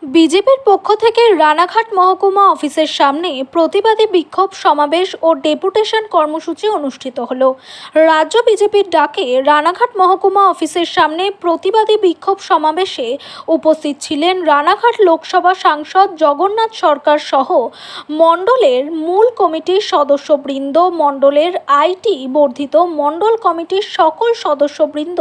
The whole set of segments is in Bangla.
বিজেপির পক্ষ থেকে রানাঘাট মহকুমা অফিসের সামনে প্রতিবাদী বিক্ষোভ সমাবেশ ও ডেপুটেশন কর্মসূচি অনুষ্ঠিত হলো। রাজ্য বিজেপির ডাকে রানাঘাট মহকুমা অফিসের সামনে প্রতিবাদী বিক্ষোভ সমাবেশে উপস্থিত ছিলেন রানাঘাট লোকসভা সাংসদ জগন্নাথ সরকার সহ মণ্ডলের মূল কমিটির সদস্যবৃন্দ, মণ্ডলের আইটি বর্ধিত মণ্ডল কমিটির সকল সদস্যবৃন্দ,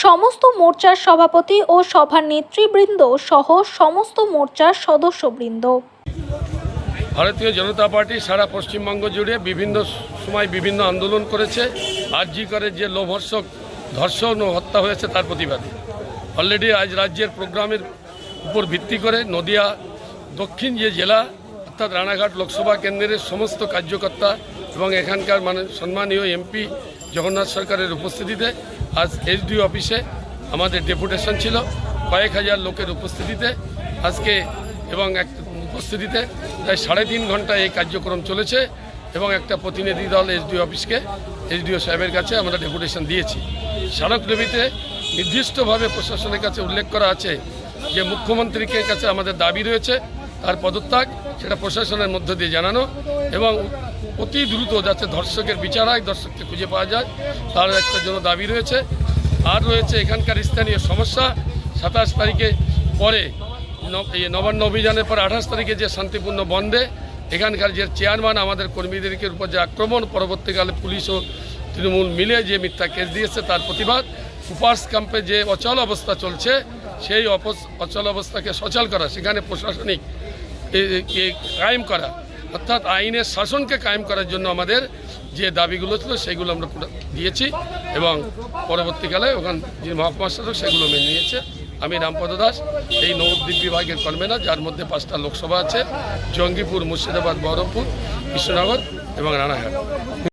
সমস্ত মোর্চার সভাপতি ও সভার নেতৃবৃন্দ সহ সমস্ত মোর্চার সদস্যবৃন্দ। ভারতীয় জনতা পার্টি সারা পশ্চিমবঙ্গ জুড়ে বিভিন্ন সময় বিভিন্ন আন্দোলন করেছে। আরজি করে যে লোভর্ষক ধর্ষণ ও হত্যা হয়েছে তার প্রতিবাদে অলরেডি আজ রাজ্যের প্রোগ্রামের উপর ভিত্তি করে নদিয়া দক্ষিণ যে জেলা অর্থাৎ রানাঘাট লোকসভা কেন্দ্রের সমস্ত কার্যকর্তা এবং এখানকার সম্মানীয় এমপি জগন্নাথ সরকারের উপস্থিতিতে আজ এসডিও অফিসে আমাদের ডেপুটেশন ছিল। কয়েক হাজার লোকের উপস্থিতিতে আজকে এবং উপস্থিতিতে প্রায় 3.5 ঘন্টা এই কার্যক্রম চলেছে এবং একটা প্রতিনিধি দল এসডিও সাহেবের কাছে আমরা ডেপুটেশন দিয়েছি। স্মারকলিপিতে নির্দিষ্টভাবে প্রশাসনের কাছে উল্লেখ করা আছে যে মুখ্যমন্ত্রীকে কাছে আমাদের দাবি রয়েছে তার পদত্যাগ, সেটা প্রশাসনের মধ্য দিয়ে জানানো এবং অতি দ্রুত যাতে ধর্ষকের বিচার হয়, ধর্ষককে খুঁজে পাওয়া যায় তার একটা জন্য দাবি রয়েছে। আর রয়েছে এখানকার স্থানীয় সমস্যা। 27 তারিখে পরে নবান্ন অভিযানের পর 28 তারিখে যে শান্তিপূর্ণ বন্ধে এখানকার যে চেয়ারম্যান আমাদের কর্মীদের উপর যে আক্রমণ, পরবর্তীকালে পুলিশ ও তৃণমূল মিলে যে মিথ্যা কেস দিয়েছে তার প্রতিবাদ। কুপার্স ক্যাম্পে যে অচল অবস্থা চলছে সেই অচল অবস্থাকে সচল করা, সেখানে প্রশাসনিক কায়েম করা অর্থাৎ আইনের শাসনকে কায়েম করার জন্য আমাদের যে দাবিগুলো ছিল সেগুলো আমরা দিয়েছি এবং পরবর্তীকালে ওখান যে মহকুমা শাসক সেগুলো মেনে নিয়েছে। আমি রামপদ দাস, এই নবদ্বীপ বিভাগের কনভেনার, যার মধ্যে 5টা লোকসভা আছে: জঙ্গিপুর, মুর্শিদাবাদ, বহরমপুর, কৃষ্ণনগর এবং রানাঘাট।